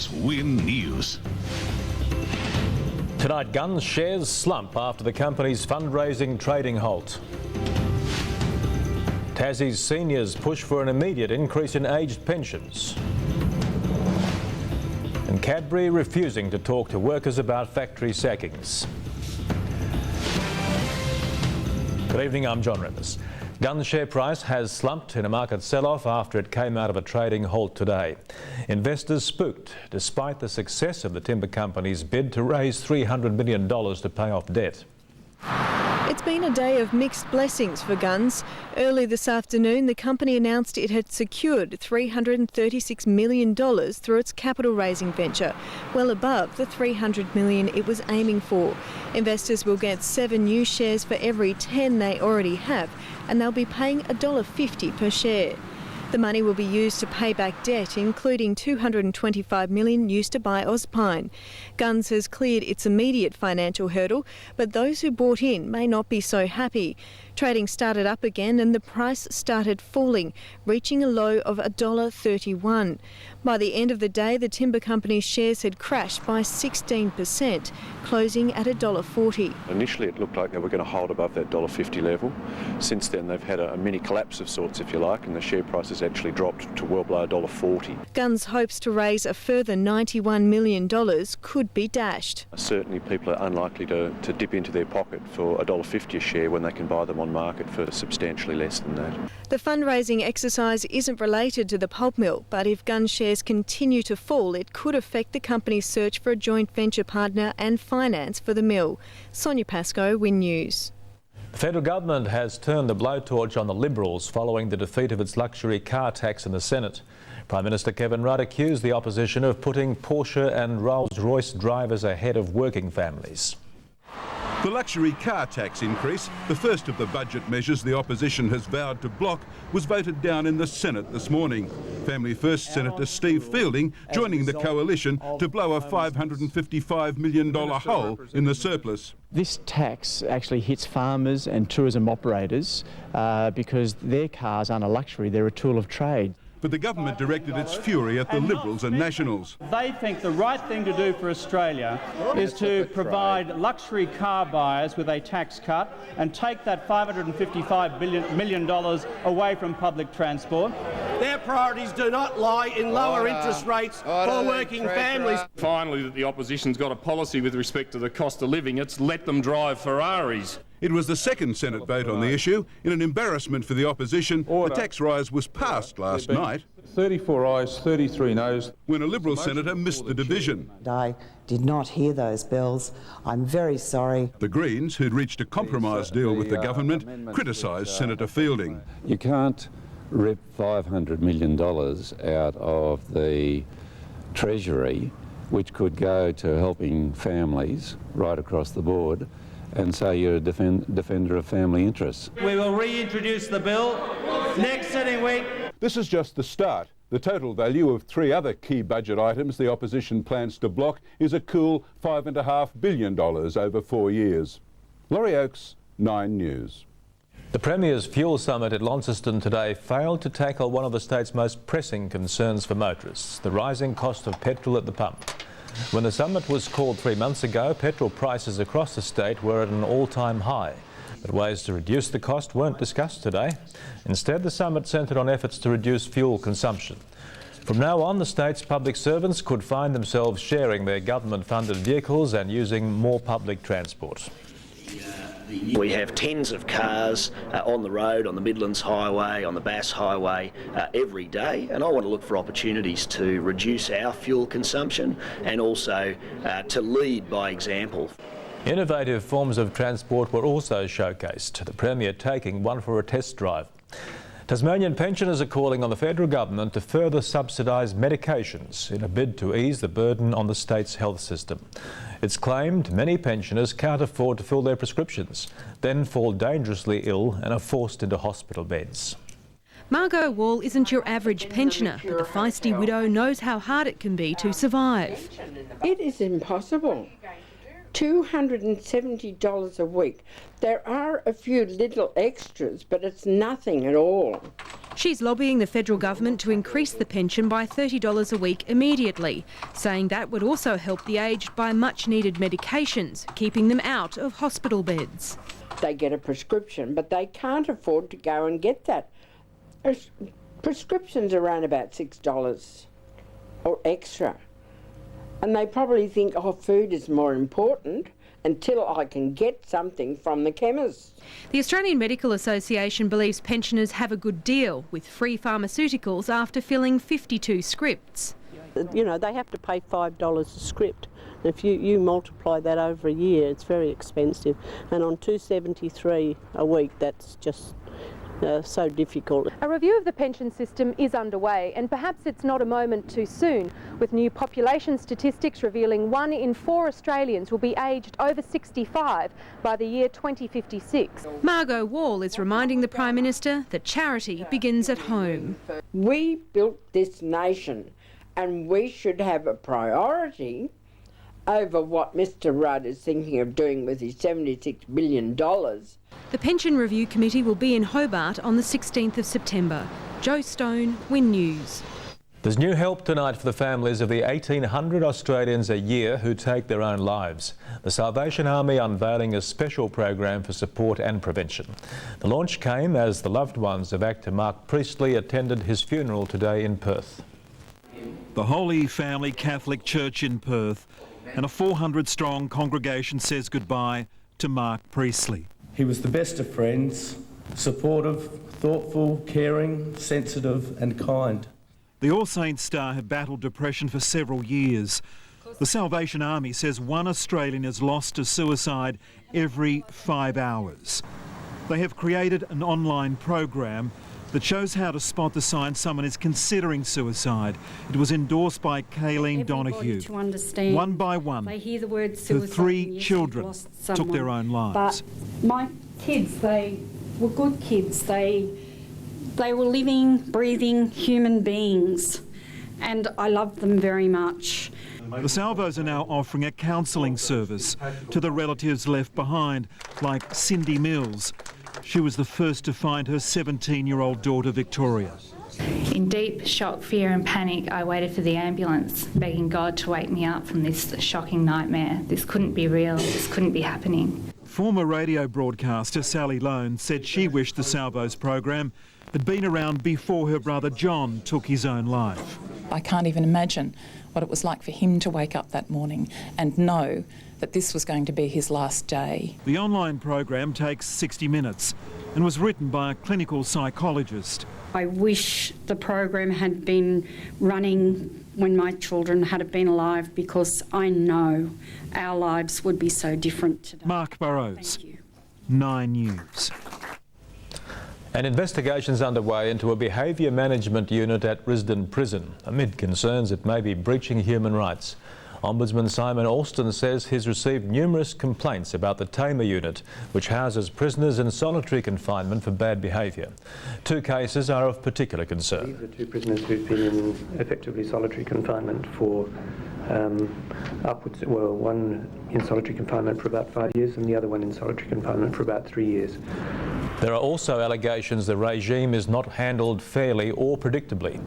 Australia's Win News. Tonight, Gunns shares slump after the company's fundraising trading halt. Tassie's seniors push for an immediate increase in aged pensions. And Cadbury refusing to talk to workers about factory sackings. Good evening, I'm John Remus. Gunns' share price has slumped in a market sell-off after it came out of a trading halt today. Investors spooked despite the success of the timber company's bid to raise $300 million to pay off debt. It's been a day of mixed blessings for Gunns. Early this afternoon, the company announced it had secured $336 million through its capital raising venture, well above the $300 million it was aiming for. Investors will get 7 new shares for every 10 they already have, and they'll be paying $1.50 per share. The money will be used to pay back debt, including $225 million used to buy Ozpine. Gunns has cleared its immediate financial hurdle, but those who bought in may not be so happy. Trading started up again and the price started falling, reaching a low of $1.31. By the end of the day, the timber company's shares had crashed by 16%, closing at $1.40. Initially it looked like they were going to hold above that $1.50 level. Since then they've had a mini collapse of sorts, if you like, and the share price has actually dropped to well below $1.40. Gunns hopes to raise a further $91 million could be dashed. Certainly people are unlikely to dip into their pocket for $1.50 a share when they can buy them on market for substantially less than that. The fundraising exercise isn't related to the pulp mill, but if Gunns shares continue to fall, it could affect the company's search for a joint venture partner and finance for the mill. Sonia Pascoe, Win News. The federal government has turned the blowtorch on the Liberals following the defeat of its luxury car tax in the Senate. Prime Minister Kevin Rudd accused the opposition of putting Porsche and Rolls-Royce drivers ahead of working families. The luxury car tax increase, the first of the budget measures the opposition has vowed to block, was voted down in the Senate this morning. Family First Senator Steve Fielding joining the coalition to blow a $555 million hole in the surplus. This tax actually hits farmers and tourism operators because their cars aren't a luxury, they're a tool of trade. But the government directed its fury at the Liberals and Nationals. They think the right thing to do for Australia is to provide luxury car buyers with a tax cut and take that $555 million away from public transport. Their priorities do not lie in lower interest rates for working families. Finally, that the opposition's got a policy with respect to the cost of living. It's let them drive Ferraris. It was the second Senate vote on the issue. In an embarrassment for the opposition, the tax rise was passed last night. 34 ayes, 33 noes. When a Liberal senator missed the division. I did not hear those bells. I'm very sorry. The Greens, who'd reached a compromise deal with the government, criticised Senator Fielding. You can't rip $500 million out of the Treasury, which could go to helping families right across the board, and say you're a defender of family interests. We will reintroduce the bill next sitting week. This is just the start. The total value of 3 other key budget items the opposition plans to block is a cool $5.5 billion over 4 years. Laurie Oakes, 9 News. The Premier's Fuel Summit at Launceston today failed to tackle one of the state's most pressing concerns for motorists, the rising cost of petrol at the pump. When the summit was called 3 months ago, petrol prices across the state were at an all-time high. But ways to reduce the cost weren't discussed today. Instead, the summit centred on efforts to reduce fuel consumption. From now on, the state's public servants could find themselves sharing their government-funded vehicles and using more public transport. We have tens of cars on the road, on the Midlands Highway, on the Bass Highway every day, and I want to look for opportunities to reduce our fuel consumption and also to lead by example. Innovative forms of transport were also showcased, the Premier taking one for a test drive. Tasmanian pensioners are calling on the federal government to further subsidise medications in a bid to ease the burden on the state's health system. It's claimed many pensioners can't afford to fill their prescriptions, then fall dangerously ill and are forced into hospital beds. Margot Wall isn't your average pensioner, but the feisty widow knows how hard it can be to survive. It is impossible. $270 a week. There are a few little extras, but it's nothing at all. She's lobbying the federal government to increase the pension by $30 a week immediately, saying that would also help the aged buy much-needed medications, keeping them out of hospital beds. They get a prescription, but they can't afford to go and get that. Prescriptions are around about $6 or extra. And they probably think, oh, food is more important until I can get something from the chemist. The Australian Medical Association believes pensioners have a good deal with free pharmaceuticals after filling 52 scripts. You know, they have to pay $5 a script. If you multiply that over a year, it's very expensive. And on $273 a week, that's just so difficult. A review of the pension system is underway, and perhaps it's not a moment too soon, with new population statistics revealing 1 in 4 Australians will be aged over 65 by the year 2056. Margot Wall is reminding the Prime Minister that charity begins at home. We built this nation, and we should have a priority over what Mr Rudd is thinking of doing with his $76 billion. The Pension Review Committee will be in Hobart on the 16th of September. Jo Stone, Win News. There's new help tonight for the families of the 1,800 Australians a year who take their own lives. The Salvation Army unveiling a special program for support and prevention. The launch came as the loved ones of actor Mark Priestley attended his funeral today in Perth. The Holy Family Catholic Church in Perth and a 400-strong congregation says goodbye to Mark Priestley. He was the best of friends, supportive, thoughtful, caring, sensitive and kind. The All Saints star had battled depression for several years. The Salvation Army says 1 Australian is lost to suicide every 5 hours. They have created an online program that shows how to spot the signs someone is considering suicide. It was endorsed by Kayleen Donoghue. To understand, one by one, they hear the word suicide. her 3 children took their own lives. But my kids, they were good kids. They were living, breathing human beings, and I loved them very much. The Salvos are now offering a counselling service to the relatives left behind, like Cindy Mills. She was the first to find her 17-year-old daughter, Victoria. In deep shock, fear and panic, I waited for the ambulance, begging God to wake me up from this shocking nightmare. This couldn't be real. This couldn't be happening. Former radio broadcaster Sally Lone said she wished the Salvos program had been around before her brother John took his own life. I can't even imagine what it was like for him to wake up that morning and know that this was going to be his last day. The online program takes 60 minutes and was written by a clinical psychologist. I wish the program had been running when my children had been alive, because I know our lives would be so different today. Mark Burrows, 9 News. An investigation's underway into a behaviour management unit at Risdon Prison amid concerns it may be breaching human rights. Ombudsman Simon Alston says he's received numerous complaints about the Tamer unit, which houses prisoners in solitary confinement for bad behaviour. 2 cases are of particular concern. These are 2 prisoners who've been in effectively solitary confinement for one in solitary confinement for about 5 years and the other one in solitary confinement for about 3 years. There are also allegations the regime is not handled fairly or predictably.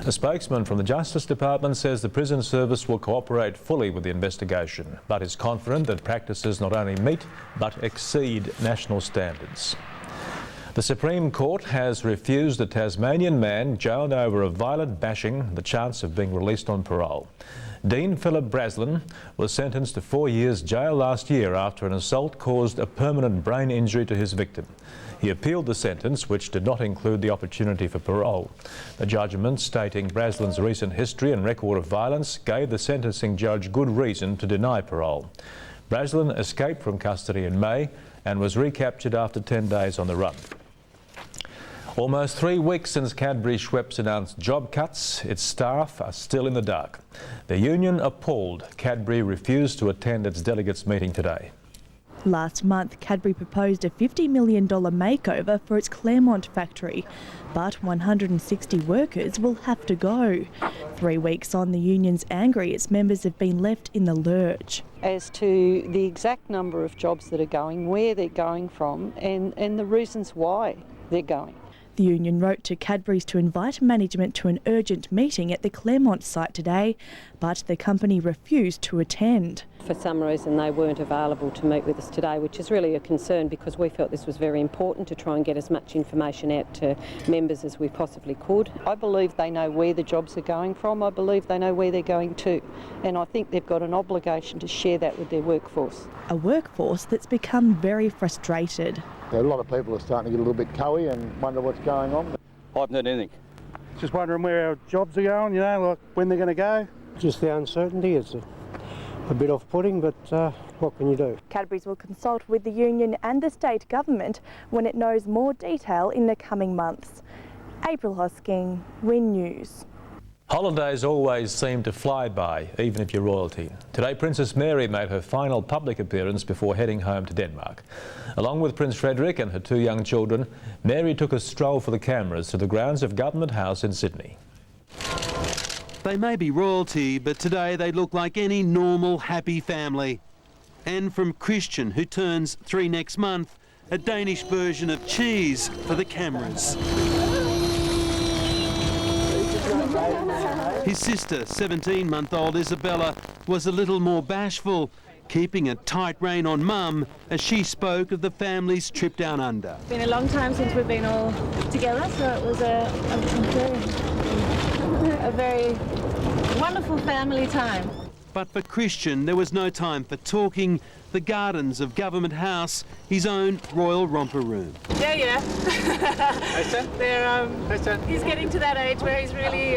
A spokesman from the Justice Department says the prison service will cooperate fully with the investigation, but is confident that practices not only meet but exceed national standards. The Supreme Court has refused a Tasmanian man jailed over a violent bashing the chance of being released on parole. Dean Philip Braslin was sentenced to 4 years jail last year after an assault caused a permanent brain injury to his victim. He appealed the sentence, which did not include the opportunity for parole. The judgment, stating Braslin's recent history and record of violence, gave the sentencing judge good reason to deny parole. Braslin escaped from custody in May and was recaptured after 10 days on the run. Almost 3 weeks since Cadbury Schweppes announced job cuts, its staff are still in the dark. The union appalled Cadbury refused to attend its delegates' meeting today. Last month, Cadbury proposed a $50 million makeover for its Claremont factory, but 160 workers will have to go. 3 weeks on, the union's angry its members have been left in the lurch. As to the exact number of jobs that are going, where they're going from, and the reasons why they're going. The union wrote to Cadbury's to invite management to an urgent meeting at the Claremont site today, but the company refused to attend. For some reason they weren't available to meet with us today, which is really a concern because we felt this was very important to try and get as much information out to members as we possibly could. I believe they know where the jobs are going from. I believe they know where they're going to. And I think they've got an obligation to share that with their workforce. A workforce that's become very frustrated. A lot of people are starting to get a little bit coey and wonder what's going on. I haven't heard anything. Just wondering where our jobs are going, you know, like when they're going to go. Just the uncertainty is a bit off-putting, but what can you do? Cadbury's will consult with the union and the state government when it knows more detail in the coming months. April Hosking, Win News. Holidays always seem to fly by, even if you're royalty. Today, Princess Mary made her final public appearance before heading home to Denmark. Along with Prince Frederick and her 2 young children, Mary took a stroll for the cameras to the grounds of Government House in Sydney. They may be royalty, but today they look like any normal, happy family. And from Christian, who turns 3 next month, a Danish version of cheese for the cameras. His sister, 17-month-old Isabella, was a little more bashful, keeping a tight rein on Mum as she spoke of the family's trip down under. It's been a long time since we've been all together, so it was a very wonderful family time. But for Christian, there was no time for talking. The gardens of Government House, his own royal romper room. Yeah. He's getting to that age where he's really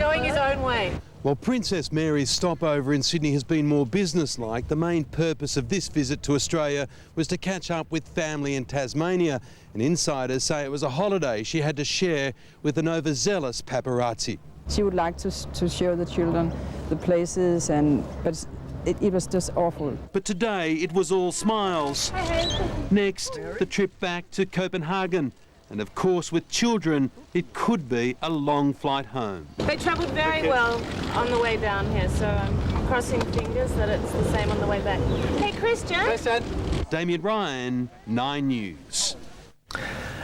going his own way. While Princess Mary's stopover in Sydney has been more businesslike, the main purpose of this visit to Australia was to catch up with family in Tasmania. And insiders say it was a holiday she had to share with an overzealous paparazzi. She would like to show the children the places, but it was just awful. But today it was all smiles. Next, the trip back to Copenhagen. And of course, with children, it could be a long flight home. They travelled very well on the way down here, so I'm crossing fingers that it's the same on the way back. Hey, Christian! Hey, Dad. Damien Ryan, 9 News.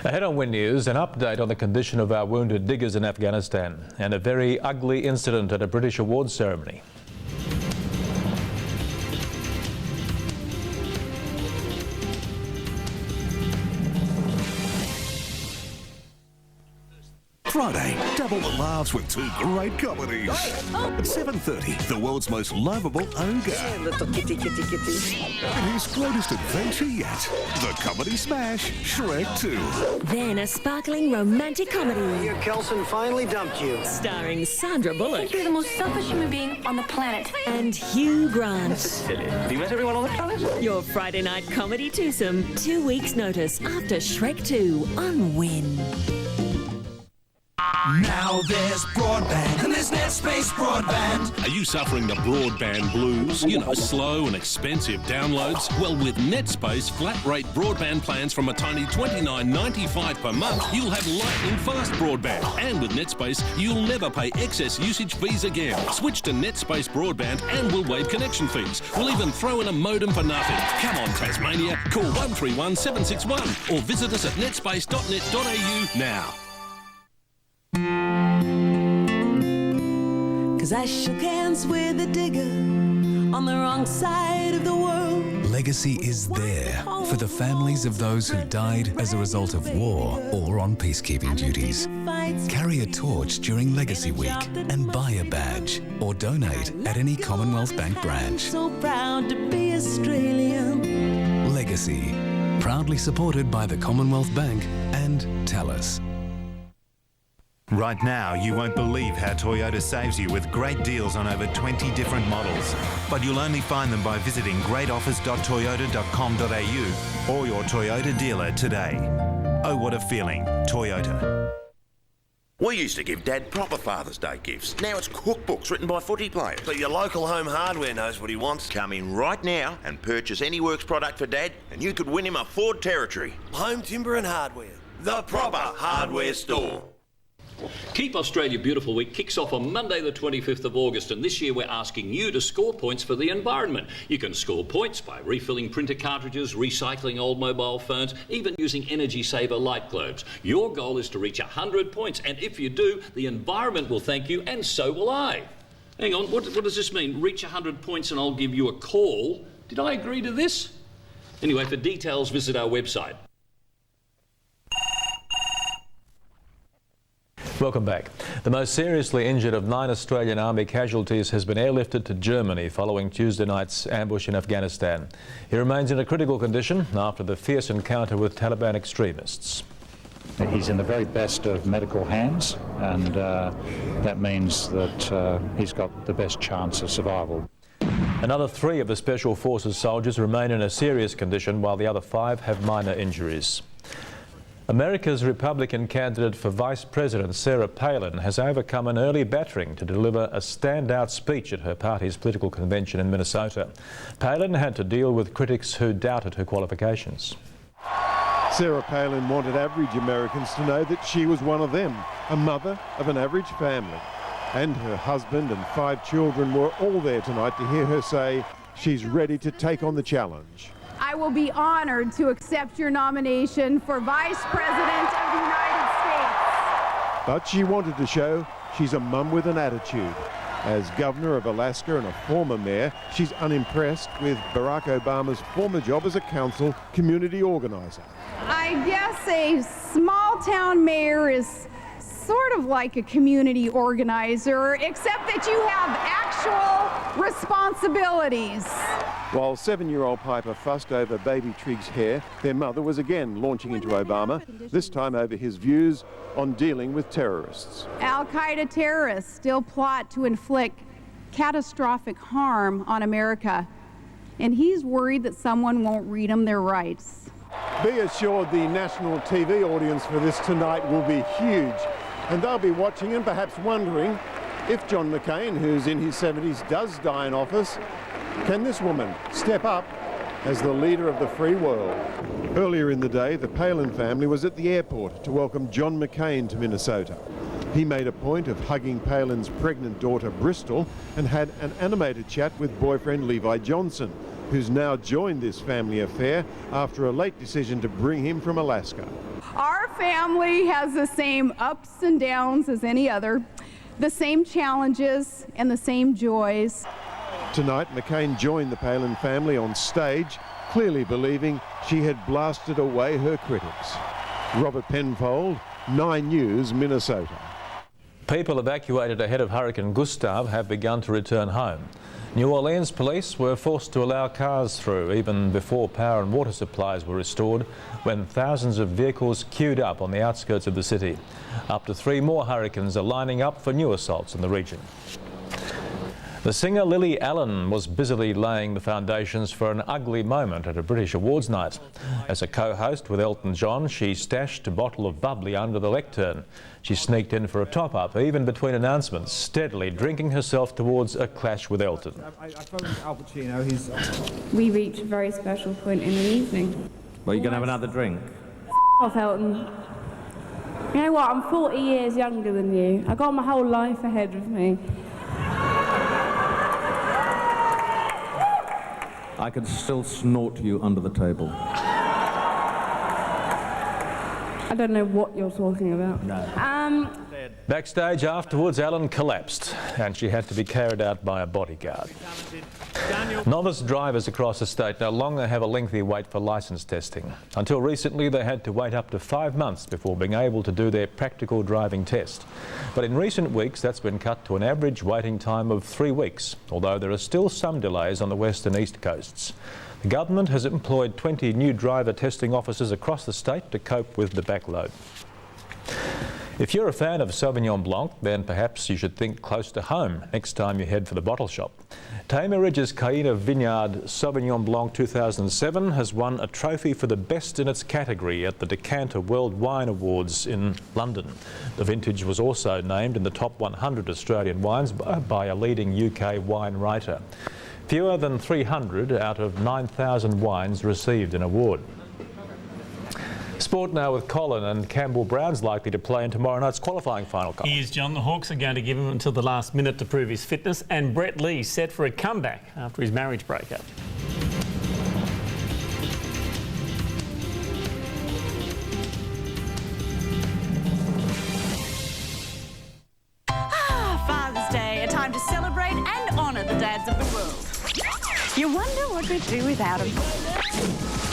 Ahead on Win News, an update on the condition of our wounded diggers in Afghanistan and a very ugly incident at a British awards ceremony. Friday, double the laughs with 2 great comedies. At 7:30, the world's most lovable ogre. Little kitty. And his greatest adventure yet, the comedy smash, Shrek 2. Then a sparkling romantic comedy. Your Kelson finally dumped you. Starring Sandra Bullock. You're the most selfish human being on the planet. And Hugh Grant. Silly. Have you met everyone on the planet? Your Friday night comedy twosome. 2 weeks' notice after Shrek 2 on Win. Now there's broadband, and there's NetSpace broadband. Are you suffering the broadband blues? You know, slow and expensive downloads? Well, with NetSpace flat-rate broadband plans from a tiny $29.95 per month, you'll have lightning fast broadband. And with NetSpace, you'll never pay excess usage fees again. Switch to NetSpace broadband and we'll waive connection fees. We'll even throw in a modem for nothing. Come on, Tasmania. Call 131 761 or visit us at netspace.net.au now. 'Cause I shook hands with a digger on the wrong side of the world. Legacy is there for the families of those who died as a result of war or on peacekeeping duties. Carry a torch during Legacy Week and buy a badge or donate at any Commonwealth Bank branch. So proud to be Australian. Legacy, proudly supported by the Commonwealth Bank and TELUS. Right now, you won't believe how Toyota saves you with great deals on over 20 different models. But you'll only find them by visiting greatoffers.toyota.com.au or your Toyota dealer today. Oh, what a feeling. Toyota. We used to give Dad proper Father's Day gifts. Now it's cookbooks written by footy players. But your local Home Hardware knows what he wants. Come in right now and purchase any Works product for Dad and you could win him a Ford Territory. Home Timber and Hardware. The proper hardware store. Keep Australia Beautiful Week kicks off on Monday the 25th of August, and this year we're asking you to score points for the environment. You can score points by refilling printer cartridges, recycling old mobile phones, even using energy saver light globes. Your goal is to reach 100 points, and if you do, the environment will thank you, and so will I. Hang on, what does this mean? Reach 100 points and I'll give you a call? Did I agree to this? Anyway, for details, visit our website. Welcome back. The most seriously injured of 9 Australian Army casualties has been airlifted to Germany following Tuesday night's ambush in Afghanistan. He remains in a critical condition after the fierce encounter with Taliban extremists. He's in the very best of medical hands, and that means that he's got the best chance of survival. Another 3 of the Special Forces soldiers remain in a serious condition, while the other 5 have minor injuries. America's Republican candidate for Vice President, Sarah Palin, has overcome an early battering to deliver a standout speech at her party's political convention in Minnesota. Palin had to deal with critics who doubted her qualifications. Sarah Palin wanted average Americans to know that she was one of them, a mother of an average family. And her husband and 5 children were all there tonight to hear her say she's ready to take on the challenge. I will be honored to accept your nomination for Vice President of the United States. But she wanted to show she's a mum with an attitude. As governor of Alaska and a former mayor, she's unimpressed with Barack Obama's former job as a council community organizer. I guess a small-town mayor is sort of like a community organizer, except that you have actual responsibilities. While 7-year-old Piper fussed over baby Trig's hair, their mother was again launching into Obama, this time over his views on dealing with terrorists. Al-Qaeda terrorists still plot to inflict catastrophic harm on America, and he's worried that someone won't read them their rights. Be assured the national TV audience for this tonight will be huge, and they'll be watching and perhaps wondering if John McCain, who's in his 70s, does die in office. Can this woman step up as the leader of the free world? Earlier in the day, the Palin family was at the airport to welcome John McCain to Minnesota. He made a point of hugging Palin's pregnant daughter, Bristol, and had an animated chat with boyfriend Levi Johnson, who's now joined this family affair after a late decision to bring him from Alaska. Our family has the same ups and downs as any other, the same challenges and the same joys. Tonight, McCain joined the Palin family on stage, clearly believing she had blasted away her critics. Robert Penfold, 9 News, Minnesota. People evacuated ahead of Hurricane Gustav have begun to return home. New Orleans police were forced to allow cars through even before power and water supplies were restored, when thousands of vehicles queued up on the outskirts of the city. Up to 3 more hurricanes are lining up for new assaults in the region. The singer Lily Allen was busily laying the foundations for an ugly moment at a British awards night. As a co-host with Elton John, she stashed a bottle of bubbly under the lectern. She sneaked in for a top-up, even between announcements, steadily drinking herself towards a clash with Elton. I phoned Al Pacino. We reach a very special point in the evening. Well, you going to have another drink? Off, Elton. You know what? I'm 40 years younger than you. I got my whole life ahead of me. I can still snort you under the table. I don't know what you're talking about. No. Backstage afterwards, Allen collapsed and she had to be carried out by a bodyguard. Novice drivers across the state no longer have a lengthy wait for licence testing. Until recently, they had to wait up to 5 months before being able to do their practical driving test. But in recent weeks, that's been cut to an average waiting time of 3 weeks, although there are still some delays on the west and east coasts. The government has employed 20 new driver testing officers across the state to cope with the backload. If you're a fan of Sauvignon Blanc, then perhaps you should think close to home next time you head for the bottle shop. Tamer Ridge's Caïna Vineyard Sauvignon Blanc 2007 has won a trophy for the best in its category at the Decanter World Wine Awards in London. The vintage was also named in the top 100 Australian wines by a leading UK wine writer. Fewer than 300 out of 9,000 wines received an award. Sport now with Colin, and Campbell Brown's likely to play in tomorrow night's qualifying final. Colin. He is, John. The Hawks are going to give him until the last minute to prove his fitness, and Brett Lee set for a comeback after his marriage breakup. Father's Day, a time to celebrate and honour the dads of the world. You wonder what we'd do without them.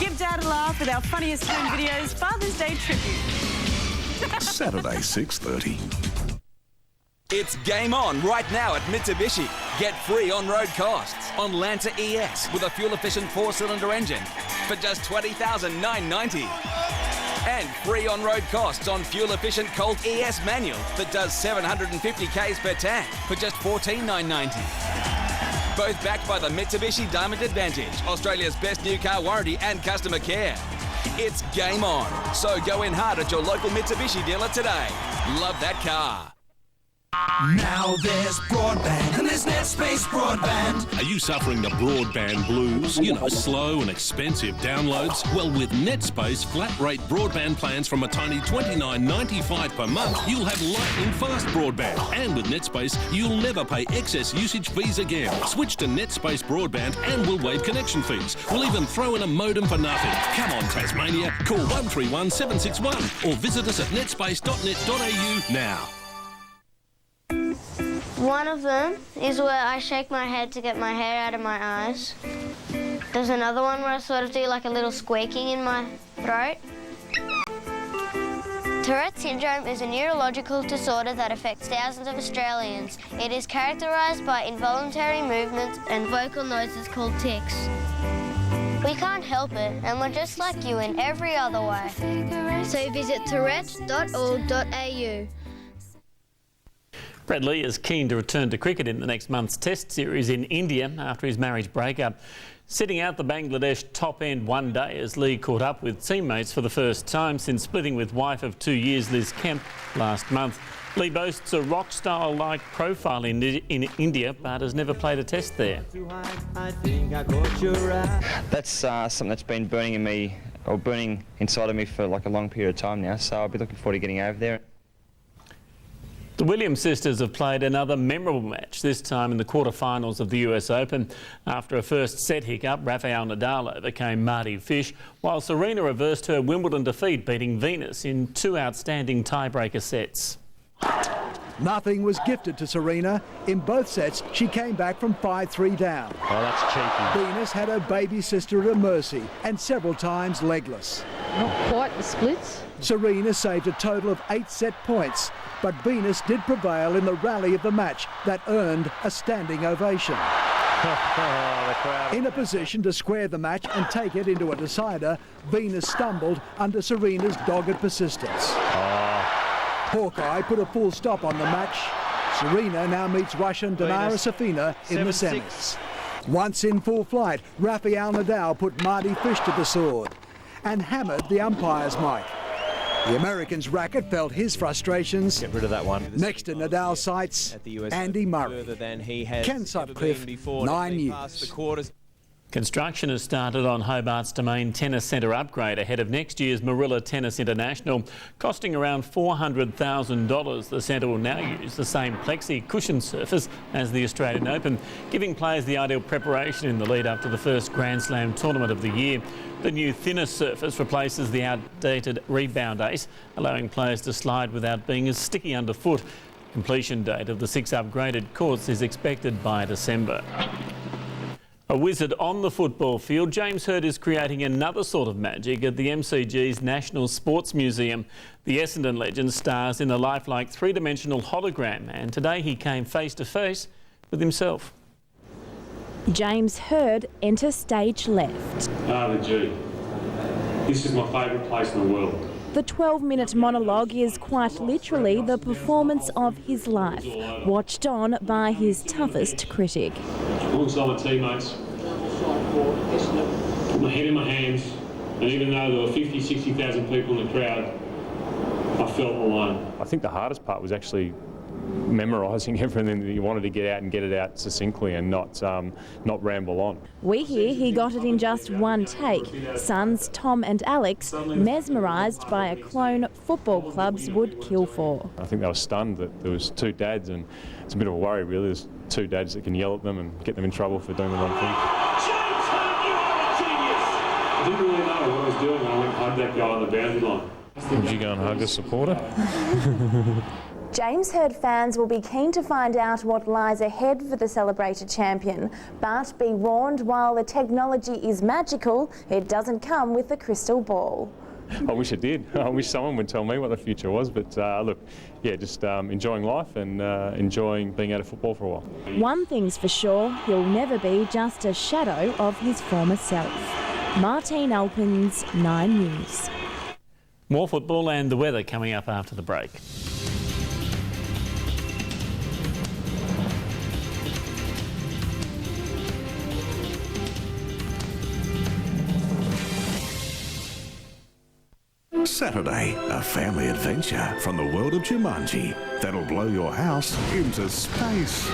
Give Dad a laugh with our funniest home videos Father's Day tribute. Saturday 6:30. It's game on right now at Mitsubishi. Get free on-road costs on Lancer ES with a fuel-efficient 4-cylinder engine for just $20,990. And free on-road costs on fuel-efficient Colt ES manual that does 750 k's per tank for just $14,990. Both backed by the Mitsubishi Diamond Advantage, Australia's best new car warranty and customer care. It's game on, so go in hard at your local Mitsubishi dealer today. Love that car. Now there's broadband and there's NetSpace broadband. Are you suffering the broadband blues? You know, slow and expensive downloads? Well, with NetSpace flat-rate broadband plans from a tiny $29.95 per month, you'll have lightning-fast broadband. And with NetSpace, you'll never pay excess usage fees again. Switch to NetSpace broadband and we'll waive connection fees. We'll even throw in a modem for nothing. Come on, Tasmania. Call 131 761 or visit us at netspace.net.au now. One of them is where I shake my head to get my hair out of my eyes. There's another one where I sort of do like a little squeaking in my throat. Tourette syndrome is a neurological disorder that affects thousands of Australians. It is characterised by involuntary movements and vocal noises called tics. We can't help it, and we're just like you in every other way. So visit tourette.org.au. Brett Lee is keen to return to cricket in the next month's Test series in India after his marriage breakup. Sitting out the Bangladesh top end one day as Lee caught up with teammates for the first time since splitting with wife of 2 years Liz Kemp last month. Lee boasts a rock star-like profile in India but has never played a Test there. That's something that's been burning in me, or burning inside of me for like a long period of time now, so I'll be looking forward to getting over there. The Williams sisters have played another memorable match, this time in the quarterfinals of the US Open. After a first set hiccup, Rafael Nadal overcame Marty Fish, while Serena reversed her Wimbledon defeat, beating Venus in 2 outstanding tiebreaker sets. Nothing was gifted to Serena. In both sets, she came back from 5-3 down. Oh, that's cheeky. Venus had her baby sister at her mercy and several times legless. Not quite the splits. Serena saved a total of 8 set points, but Venus did prevail in the rally of the match that earned a standing ovation. In a position to square the match and take it into a decider, Venus stumbled under Serena's dogged persistence. Hawkeye put a full stop on the match. Serena now meets Russian Dinara Safina in the semis. Once in full flight, Rafael Nadal put Marty Fish to the sword and hammered the umpire's mic. The American's racket felt his frustrations. Get rid of that one. Next to Nadal's sights, Andy Murray. Ken Sutcliffe, 9 News. Construction has started on Hobart's Domain Tennis Centre upgrade ahead of next year's Marilla Tennis International, costing around $400,000. The centre will now use the same plexi cushion surface as the Australian Open, giving players the ideal preparation in the lead up to the first Grand Slam tournament of the year. The new thinner surface replaces the outdated rebound ace, allowing players to slide without being as sticky underfoot. Completion date of the 6 upgraded courts is expected by December. A wizard on the football field, James Hird is creating another sort of magic at the MCG's National Sports Museum. The Essendon legend stars in a lifelike three-dimensional hologram, and today he came face to face with himself. James Hird enters stage left. The G. This is my favourite place in the world. The 12-minute monologue is quite literally the performance of his life, watched on by his toughest critic. Alongside my teammates, put my head in my hands, and even though there were 50, 60,000 people in the crowd, I felt alone. I think the hardest part was actually memorising everything that you wanted to get out and get it out succinctly and not ramble on. We hear he got it in just one take. Sons Tom and Alex mesmerised by a clone football clubs would kill for. I think they were stunned that there was two dads, and it's a bit of a worry really. There's two dads that can yell at them and get them in trouble for doing the wrong thing. I didn't really know what I was doing when I went and hugged that guy on the boundary line. Would you go and hug a supporter? James Hird fans will be keen to find out what lies ahead for the celebrated champion, but be warned, while the technology is magical, it doesn't come with a crystal ball. I wish it did. I wish someone would tell me what the future was, but look, yeah, just enjoying life and enjoying being out of football for a while. One thing's for sure, he'll never be just a shadow of his former self. Martine Alpins, 9 News. More football and the weather coming up after the break. Saturday, a family adventure from the world of Jumanji that'll blow your house into space.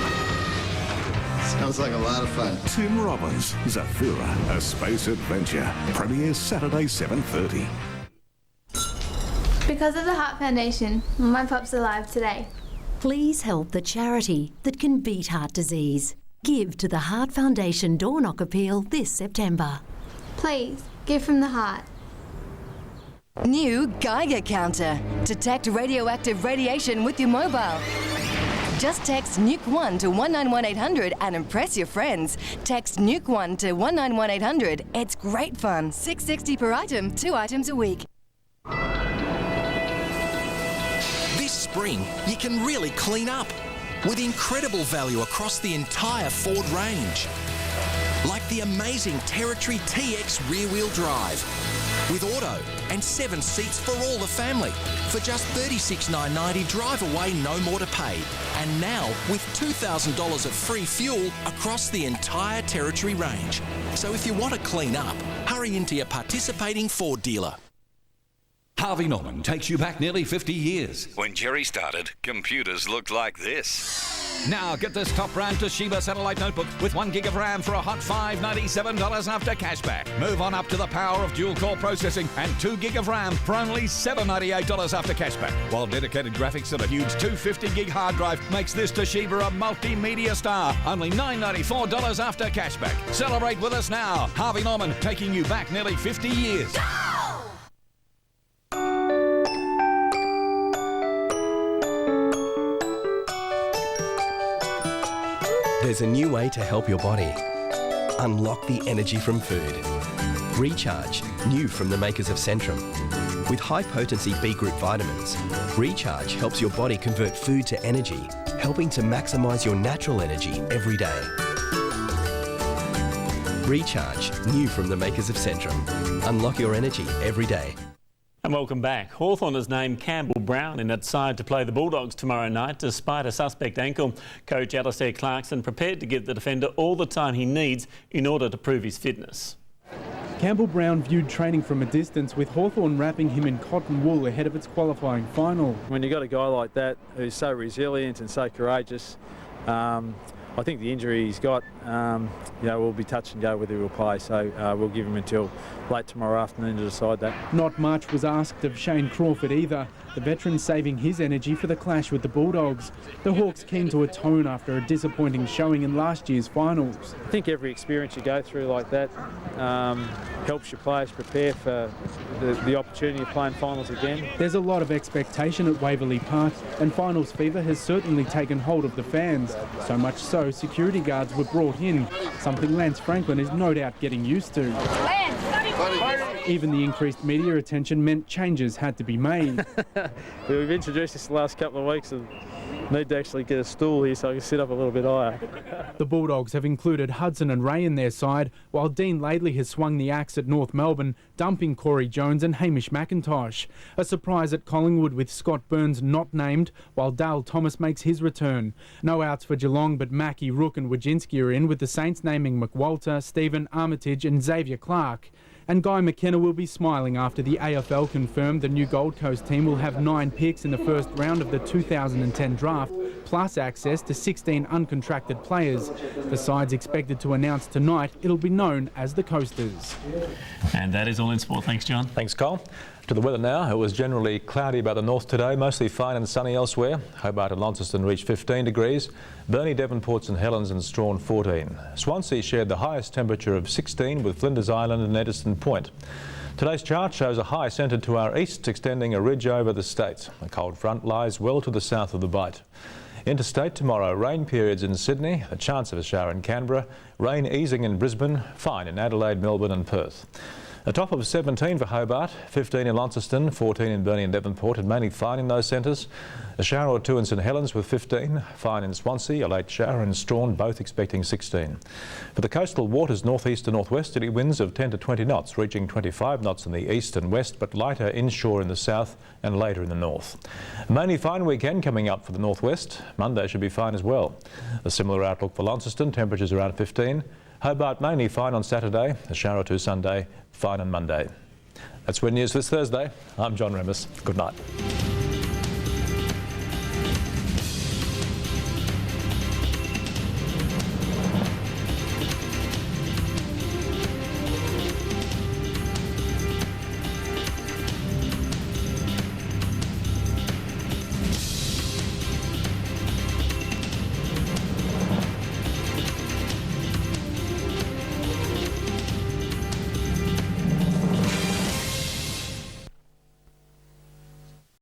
Sounds like a lot of fun. Tim Robbins, Zafira, a space adventure. Premieres Saturday, 7:30. Because of the Heart Foundation, my pup's alive today. Please help the charity that can beat heart disease. Give to the Heart Foundation Door Knock Appeal this September. Please, give from the heart. New Geiger Counter. Detect radioactive radiation with your mobile. Just text NUKE1 to 191800 and impress your friends. Text NUKE1 to 191800. It's great fun. $6.60 per item, 2 items a week. This spring, you can really clean up with incredible value across the entire Ford range. Like the amazing Territory TX rear-wheel drive with auto and 7 seats for all the family. For just $36,990, drive away, no more to pay. And now with $2,000 of free fuel across the entire Territory range. So if you want to clean up, hurry into your participating Ford dealer. Harvey Norman takes you back nearly 50 years. When Jerry started, computers looked like this. Now get this top brand Toshiba satellite notebook with 1 gig of RAM for a hot $597 after cashback. Move on up to the power of dual-core processing and 2 gig of RAM for only $798 after cashback. While dedicated graphics and a huge 250 gig hard drive makes this Toshiba a multimedia star. Only $994 after cashback. Celebrate with us now. Harvey Norman taking you back nearly 50 years. There's a new way to help your body. Unlock the energy from food. Recharge, new from the makers of Centrum. With high-potency B-group vitamins, Recharge helps your body convert food to energy, helping to maximise your natural energy every day. Recharge, new from the makers of Centrum. Unlock your energy every day. And welcome back. Hawthorn has named Campbell Brown in its side to play the Bulldogs tomorrow night despite a suspect ankle. Coach Alistair Clarkson prepared to give the defender all the time he needs in order to prove his fitness. Campbell Brown viewed training from a distance, with Hawthorn wrapping him in cotton wool ahead of its qualifying final. When you've got a guy like that who's so resilient and so courageous, I think the injury he's got, will be touch and go whether he'll play, so we'll give him until late tomorrow afternoon to decide that. Not much was asked of Shane Crawford either, the veteran saving his energy for the clash with the Bulldogs. The Hawks keen to atone after a disappointing showing in last year's finals. I think every experience you go through like that helps your players prepare for the opportunity of playing finals again. There's a lot of expectation at Waverley Park, and finals fever has certainly taken hold of the fans. So much so, security guards were brought in, something Lance Franklin is no doubt getting used to. Even the increased media attention meant changes had to be made. We've introduced this the last couple of weeks, and need to actually get a stool here so I can sit up a little bit higher. The Bulldogs have included Hudson and Ray in their side, while Dean Laidley has swung the axe at North Melbourne, dumping Corey Jones and Hamish McIntosh. A surprise at Collingwood with Scott Burns not named, while Dale Thomas makes his return. No outs for Geelong, but Mackie, Rook and Wajinski are in, with the Saints naming McWalter, Stephen, Armitage and Xavier Clark. And Guy McKenna will be smiling after the AFL confirmed the new Gold Coast team will have 9 picks in the first round of the 2010 draft, plus access to 16 uncontracted players. The side's expected to announce tonight it'll be known as the Coasters. And that is all in sport. Thanks, John. Thanks, Cole. To the weather now. It was generally cloudy about the north today, mostly fine and sunny elsewhere. Hobart and Launceston reached 15 degrees. Burnie, Devonport, St Helens and Strawn 14. Swansea shared the highest temperature of 16 with Flinders Island and Eddystone Point. Today's chart shows a high centred to our east, extending a ridge over the state. A cold front lies well to the south of the Bight. Interstate tomorrow, rain periods in Sydney, a chance of a shower in Canberra, rain easing in Brisbane, fine in Adelaide, Melbourne and Perth. A top of 17 for Hobart, 15 in Launceston, 14 in Burnie and Devonport, and mainly fine in those centres. A shower or two in St Helens with 15, fine in Swansea, a late shower in Strawn, both expecting 16. For the coastal waters, northeast to northwesterly winds of 10 to 20 knots, reaching 25 knots in the east and west, but lighter inshore in the south and later in the north. Mainly fine weekend coming up for the northwest. Monday should be fine as well. A similar outlook for Launceston, temperatures around 15. Hobart mainly fine on Saturday, a shower or two Sunday, fine on Monday. That's Win News this Thursday. I'm John Remus. Good night.